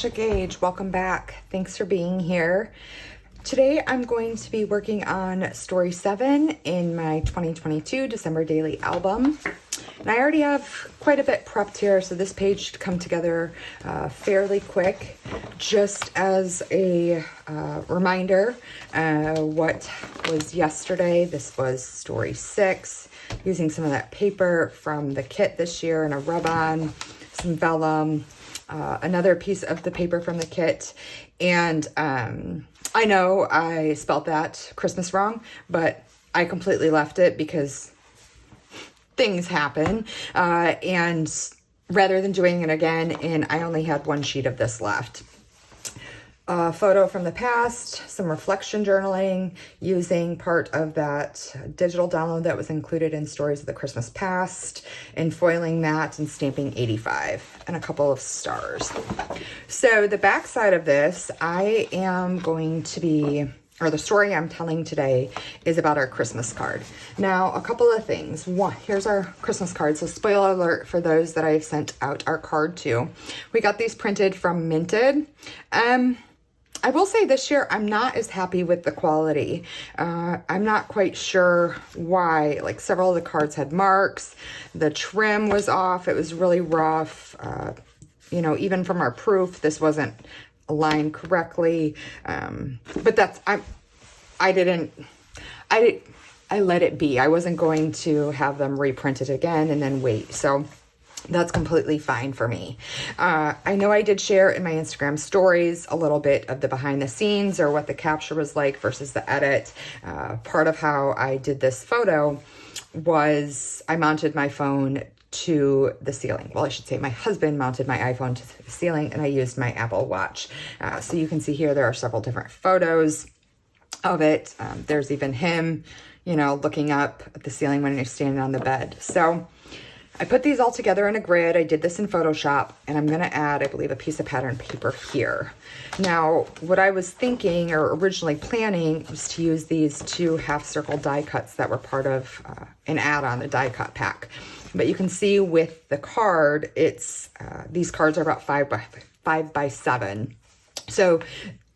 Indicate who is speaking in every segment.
Speaker 1: Tasha Gage, welcome back. Thanks for being here. Today I'm going to be working on story 7 in my 2022 December daily album. And I already have quite a bit prepped here, so this page should come together fairly quick. Just as a reminder, what was yesterday, this was story 6, using some of that paper from the kit this year and a rub-on, some vellum, another piece of the paper from the kit, and I know I spelled that Christmas wrong, but I completely left it because things happen, and rather than doing it again, and I only had one sheet of this left. A photo from the past, some reflection journaling using part of that digital download that was included in Stories of the Christmas Past, and foiling that and stamping 85, and a couple of stars. So the back side of this, I am going to be, or the story I'm telling today is about our Christmas card. Now, a couple of things. One, here's our Christmas card. So spoiler alert for those that I've sent out our card to. We got these printed from Minted. I will say this year, I'm not as happy with the quality. I'm not quite sure why. Like, several of the cards had marks. The trim was off. It was really rough. You know, even from our proof, this wasn't aligned correctly. But that's, I let it be. I wasn't going to have them reprinted again and then wait. So that's completely fine for me. I know I did share in my Instagram stories a little bit of the behind the scenes, or what the capture was like versus the edit. Part of how I did this photo was I mounted my phone to the ceiling. Well, I should say my husband mounted my iPhone to the ceiling, and I used my Apple Watch. So you can see here there are several different photos of it. There's even him, you know, looking up at the ceiling when he's standing on the bed. So I put these all together in a grid. I did this in Photoshop, and I'm going to add, I believe, a piece of pattern paper here. Now, what I was thinking, or originally planning, was to use these 2 half-circle die cuts that were part of an add-on, the die cut pack. But you can see with the card, it's these cards are about 5 by 7. So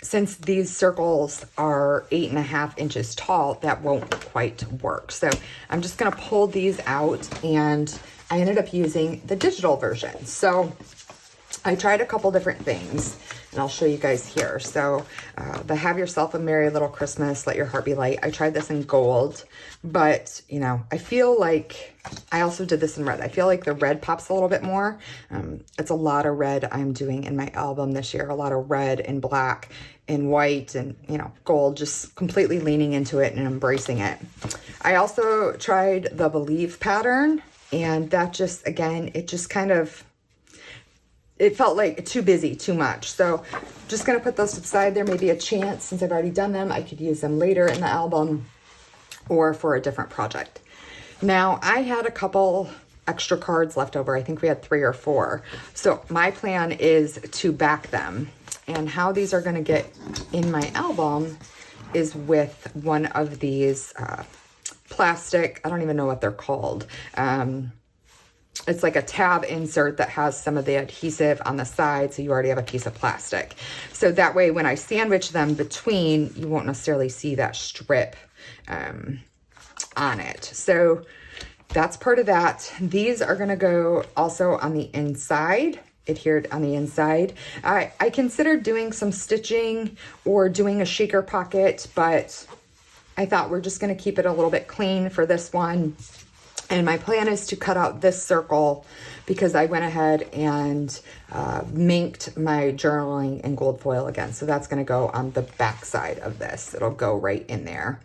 Speaker 1: since these circles are 8.5 inches tall, that won't quite work. So I'm just going to pull these out, and I ended up using the digital version. So I tried a couple different things, and I'll show you guys here. So the Have Yourself a Merry Little Christmas, Let Your Heart Be Light. I tried this in gold, but you know, I feel like I also did this in red. I feel like the red pops a little bit more. It's a lot of red I'm doing in my album this year. A lot of red and black and white and, you know, gold, just completely leaning into it and embracing it. I also tried the Believe pattern, and that just, again, it just kind of, it felt like too busy, too much. So just going to put those to the side. There may be a chance, since I've already done them, I could use them later in the album or for a different project. Now, I had a couple extra cards left over. I think we had 3 or 4. So my plan is to back them. And how these are going to get in my album is with one of these plastic, I don't even know what they're called. It's like a tab insert that has some of the adhesive on the side, so you already have a piece of plastic. So that way, when I sandwich them between, you won't necessarily see that strip on it. So that's part of that. These are going to go also on the inside, adhered on the inside. I considered doing some stitching or doing a shaker pocket, but I thought we're just going to keep it a little bit clean for this one. And my plan is to cut out this circle because I went ahead and minked my journaling in gold foil again. So that's going to go on the back side of this. It'll go right in there.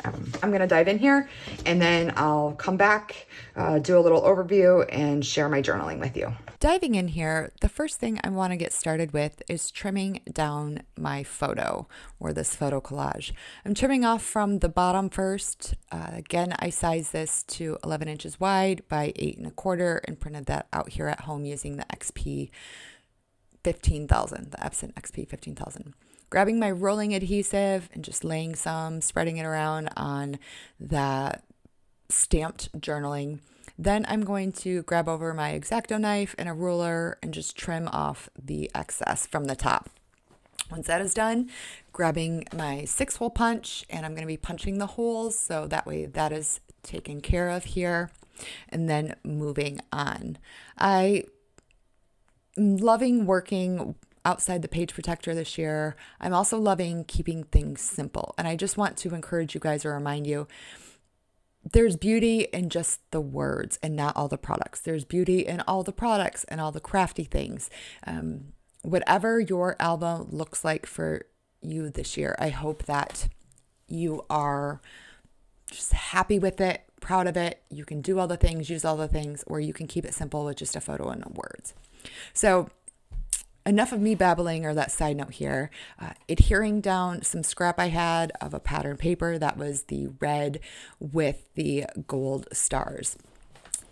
Speaker 1: I'm going to dive in here, and then I'll come back, do a little overview, and share my journaling with you.
Speaker 2: Diving in here, the first thing I want to get started with is trimming down my photo, or this photo collage. I'm trimming off from the bottom first. Again, I sized this to 11 inches wide by 8 1/4 and printed that out here at home using the XP 15,000, the Epson XP 15,000. Grabbing my rolling adhesive and just laying some, spreading it around on that stamped journaling. Then I'm going to grab over my X-Acto knife and a ruler and just trim off the excess from the top. Once that is done, grabbing my 6-hole punch, and I'm going to be punching the holes, so that way that is taken care of here. And then moving on. I'm loving working outside the page protector this year. I'm also loving keeping things simple. And I just want to encourage you guys or remind you, there's beauty in just the words and not all the products. There's beauty in all the products and all the crafty things. Whatever your album looks like for you this year, I hope that you are just happy with it, proud of it. You can do all the things, use all the things, or you can keep it simple with just a photo and words. So enough of me babbling, or that side note here. Adhering down some scrap I had of a pattern paper that was the red with the gold stars.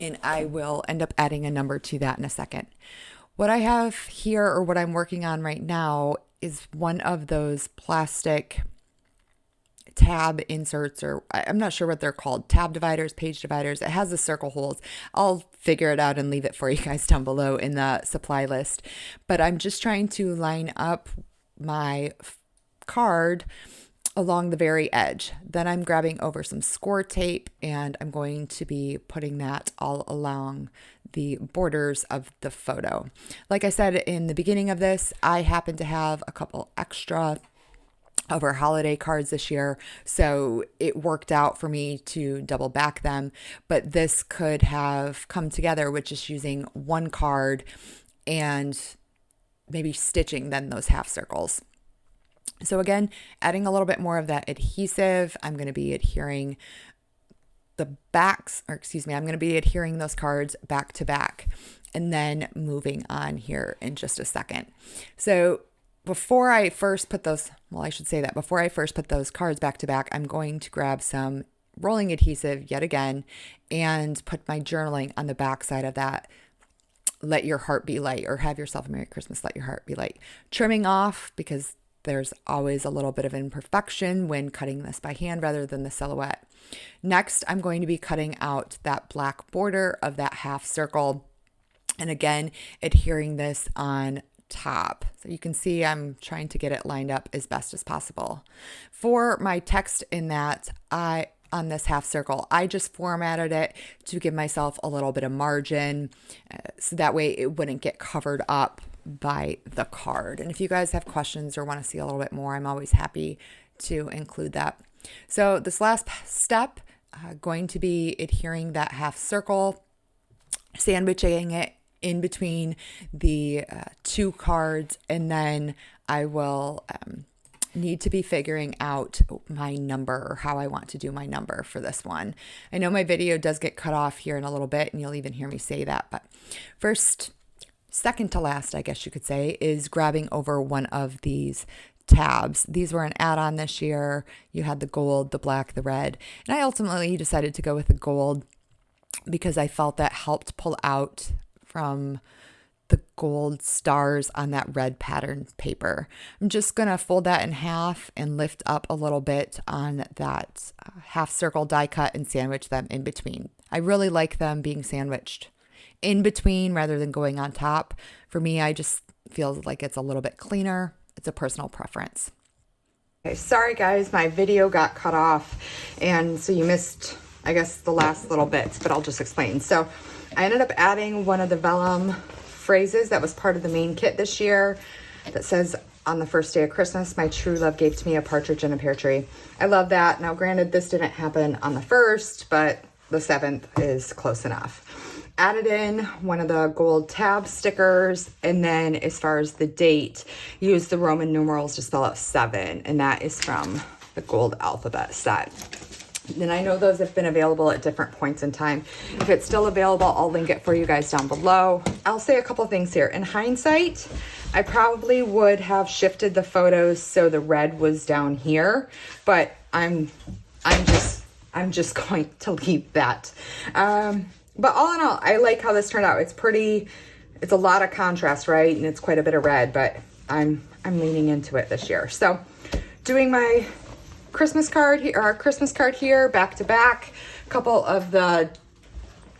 Speaker 2: And I will end up adding a number to that in a second. What I have here, or what I'm working on right now, is one of those plastic tab inserts, or I'm not sure what they're called, tab dividers, page dividers. It has the circle holes. I'll figure it out and leave it for you guys down below in the supply list. But I'm just trying to line up my card along the very edge. Then I'm grabbing over some score tape, and I'm going to be putting that all along the borders of the photo. Like I said in the beginning of this, I happen to have a couple extra of our holiday cards this year, so it worked out for me to double back them. But this could have come together with just using one card and maybe stitching then those half circles. So again, adding a little bit more of that adhesive. I'm going to be adhering the backs, or excuse me, I'm going to be adhering those cards back to back, and then moving on here in just a second. So before I first put those, before I first put those cards back to back, I'm going to grab some rolling adhesive yet again and put my journaling on the back side of that. Let your heart be light, or have yourself a Merry Christmas, let your heart be light. Trimming off, because there's always a little bit of imperfection when cutting this by hand rather than the silhouette. Next, I'm going to be cutting out that black border of that half circle, and again, adhering this on top. So you can see I'm trying to get it lined up as best as possible. For my text in that, on this half circle, I just formatted it to give myself a little bit of margin, so that way it wouldn't get covered up by the card. And if you guys have questions or want to see a little bit more, I'm always happy to include that. So this last step, going to be adhering that half circle, sandwiching it in between the two cards, and then I will need to be figuring out my number, or how I want to do my number for this one. I know my video does get cut off here in a little bit, and you'll even hear me say that, but second to last, I guess you could say, is grabbing over one of these tabs. These were an add-on this year. You had the gold, the black, the red, and I ultimately decided to go with the gold because I felt that helped pull out from the gold stars on that red pattern paper. I'm just going to fold that in half and lift up a little bit on that half circle die cut and sandwich them in between. I really like them being sandwiched in between rather than going on top. For me, I just feel like it's a little bit cleaner. It's a personal preference.
Speaker 1: Okay, sorry guys, my video got cut off, and so you missed, I guess, the last little bits, but I'll just explain. So I ended up adding one of the vellum phrases that was part of the main kit this year that says, "On the first day of Christmas, my true love gave to me a partridge in a pear tree." I love that. Now, granted, this didn't happen on the 1st, but the 7th is close enough. Added in one of the gold tab stickers, and then as far as the date, used the Roman numerals to spell out 7, and that is from the gold alphabet set. And I know those have been available at different points in time. If it's still available, I'll link it for you guys down below. I'll say a couple things here. In hindsight, I probably would have shifted the photos so the red was down here, but I'm just going to leave that. But all in all, I like how this turned out. It's pretty, it's a lot of contrast, right? And it's quite a bit of red, but I'm leaning into it this year. So doing my Christmas card here, back to back, a couple of the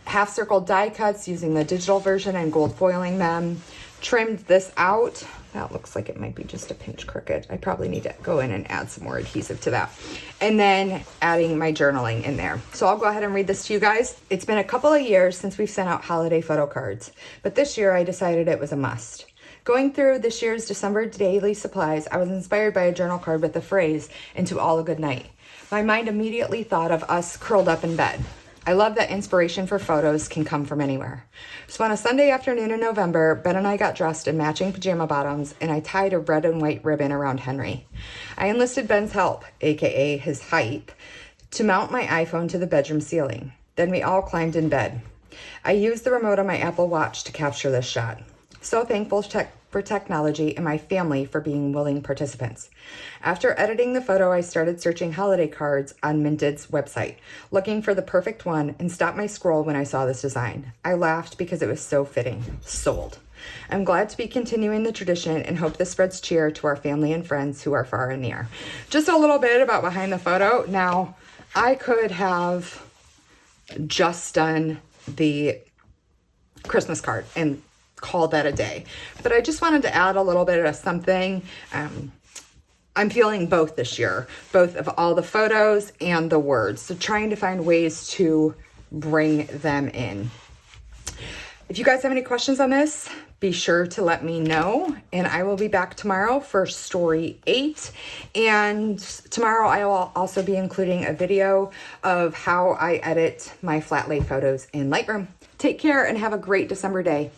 Speaker 1: half circle die cuts using the digital version and gold foiling them. Trimmed this out. That looks like it might be just a pinch crooked. I probably need to go in and add some more adhesive to that. And then adding my journaling in there. So I'll go ahead and read this to you guys. It's been a couple of years since we've sent out holiday photo cards, but this year I decided it was a must. Going through this year's December daily supplies, I was inspired by a journal card with the phrase, "into all a good night." My mind immediately thought of us curled up in bed. I love that inspiration for photos can come from anywhere. So on a Sunday afternoon in November, Ben and I got dressed in matching pajama bottoms, and I tied a red and white ribbon around Henry. I enlisted Ben's help, aka his hype, to mount my iPhone to the bedroom ceiling. Then we all climbed in bed. I used the remote on my Apple Watch to capture this shot. So thankful for technology and my family for being willing participants. After editing the photo, I started searching holiday cards on Minted's website, looking for the perfect one, and stopped my scroll when I saw this design. I laughed because it was so fitting. Sold. I'm glad to be continuing the tradition and hope this spreads cheer to our family and friends who are far and near. Just a little bit about behind the photo. Now, I could have just done the Christmas card and called that a day, but I just wanted to add a little bit of something. I'm feeling both this year, both of all the photos and the words. So trying to find ways to bring them in. If you guys have any questions on this, be sure to let me know, and I will be back tomorrow for story 8. And tomorrow I will also be including a video of how I edit my flat lay photos in Lightroom. Take care and have a great December day.